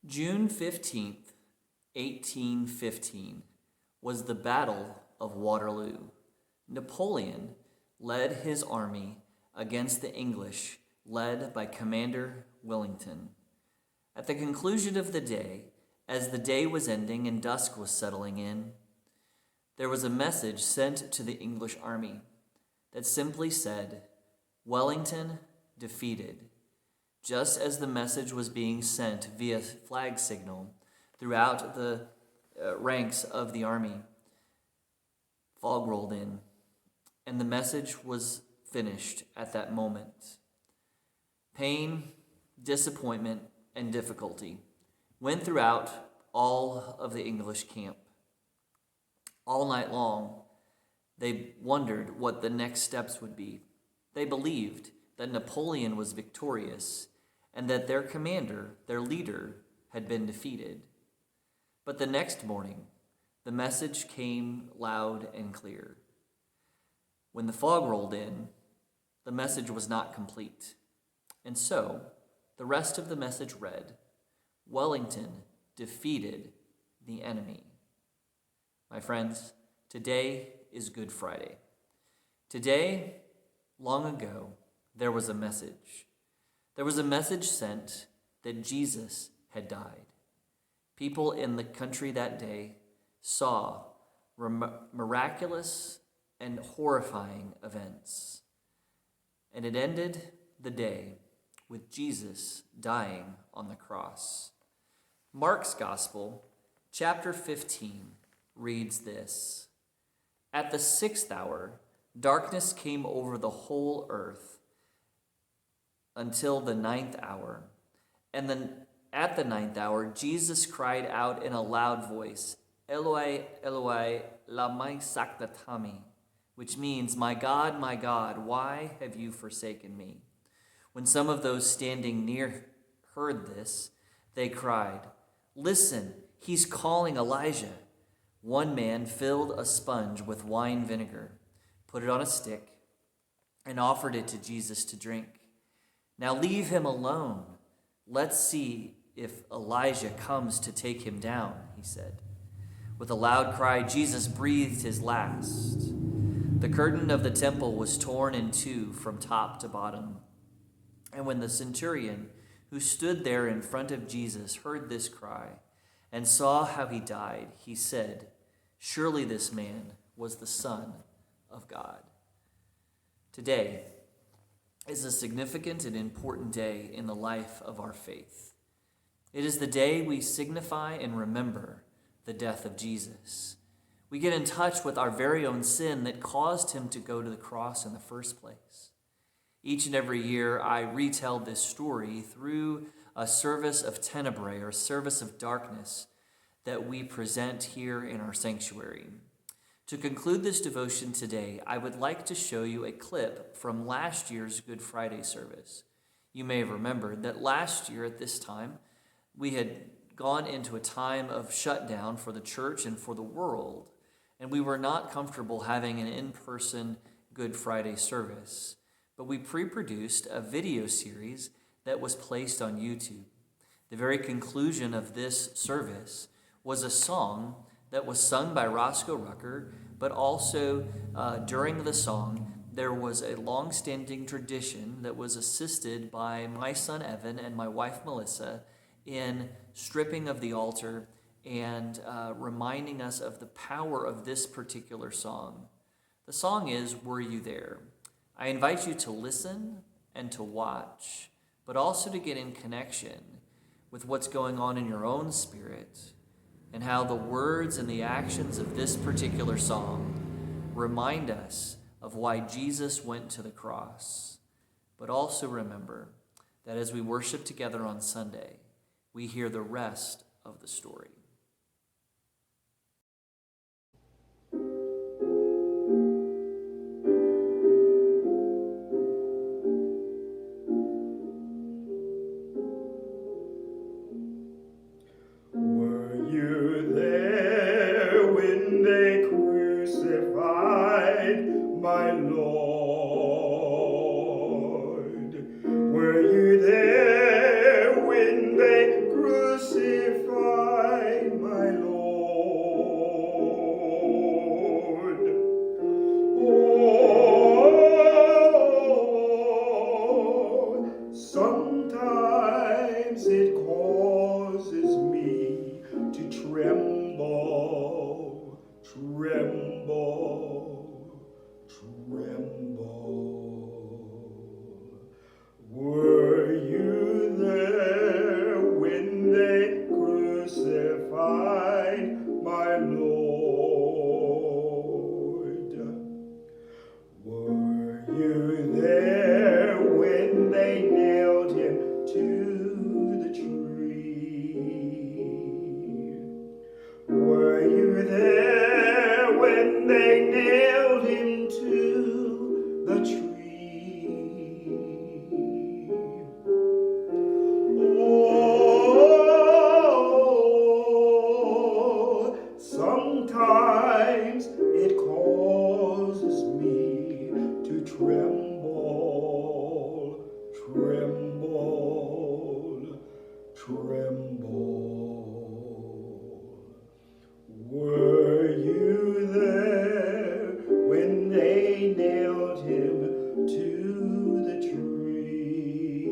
June 15th, 1815, was the Battle of Waterloo. Napoleon led his army against the English, led by Commander Wellington. At the conclusion of the day, as the day was ending and dusk was settling in, there was a message sent to the English army that simply said, "Wellington defeated." Just as the message was being sent via flag signal throughout the ranks of the army, fog rolled in, and the message was finished at that moment. Pain, disappointment, and difficulty went throughout all of the English camp. All night long, they wondered what the next steps would be. They believed that Napoleon was victorious and that their commander, their leader, had been defeated. But the next morning, the message came loud and clear. When the fog rolled in, the message was not complete. And so, the rest of the message read, "Wellington defeated the enemy." My friends, today is Good Friday. Today, long ago, there was a message. There was a message sent that Jesus had died. People in the country that day saw miraculous and horrifying events. And it ended the day with Jesus dying on the cross. Mark's Gospel, chapter 15, reads this: "At the 6th hour, darkness came over the whole earth until the 9th hour. And then at the 9th hour, Jesus cried out in a loud voice, 'Eloi, Eloi, lama sabachthani,' which means, my God, why have you forsaken me?" When some of those standing near heard this, they cried, "Listen, he's calling Elijah." One man filled a sponge with wine vinegar, put it on a stick, and offered it to Jesus to drink. "Now leave him alone. Let's see if Elijah comes to take him down," he said. With a loud cry, Jesus breathed his last. The curtain of the temple was torn in two from top to bottom. And when the centurion who stood there in front of Jesus heard this cry and saw how he died, he said, "Surely this man was the Son of God." Today is a significant and important day in the life of our faith. It is the day we signify and remember the death of Jesus. We get in touch with our very own sin that caused him to go to the cross in the first place. Each and every year, I retell this story through a service of tenebrae, or service of darkness, that we present here in our sanctuary. To conclude this devotion today, I would like to show you a clip from last year's Good Friday service. You may have remembered that last year at this time, we had gone into a time of shutdown for the church and for the world, and we were not comfortable having an in-person Good Friday service. But we pre-produced a video series that was placed on YouTube. The very conclusion of this service was a song that was sung by Roscoe Rucker, but also during the song, there was a long-standing tradition that was assisted by my son Evan and my wife Melissa in stripping of the altar and reminding us of the power of this particular song. The song is "Were You There?" I invite you to listen and to watch, but also to get in connection with what's going on in your own spirit and how the words and the actions of this particular song remind us of why Jesus went to the cross. But also remember that as we worship together on Sunday, we hear the rest of the story. My Lord, were you there when they crucified they nailed him to the tree. Oh, sometimes it causes me to tremble, tremble, tremble. Were you there when they nailed him to the tree?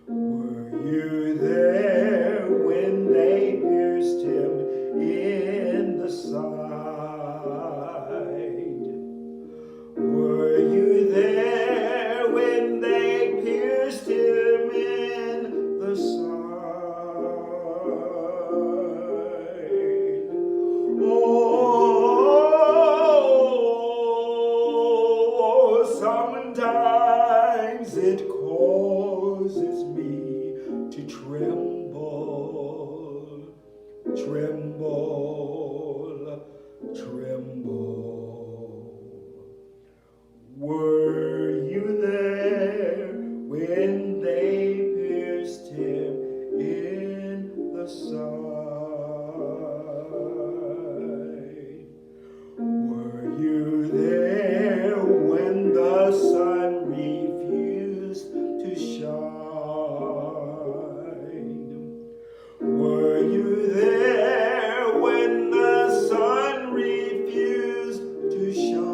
Were you there when they pierced him in the side? Were you there when they pierced him in the side? Oh, sometimes it causes me to tremble, tremble, tremble. Were you there when they pierced him in the side? Were you there when the sun refused to shine? Were you there when the sun refused to shine?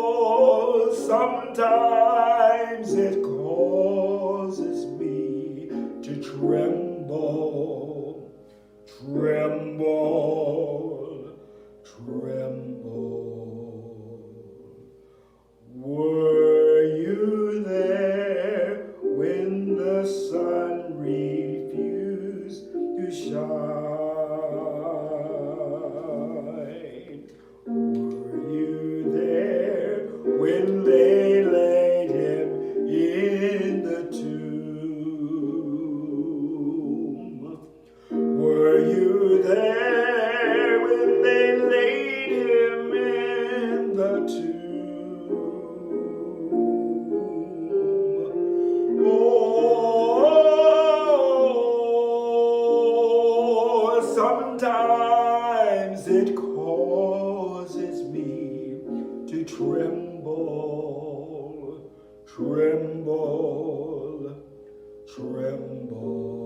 Oh, sometimes it causes me to tremble, tremble, tremble. Were you there when the sun refused to shine? Were you there when they laid him in the tomb? Were you there when they laid him in the tomb? Oh, sometimes it causes me to tremble, tremble, tremble.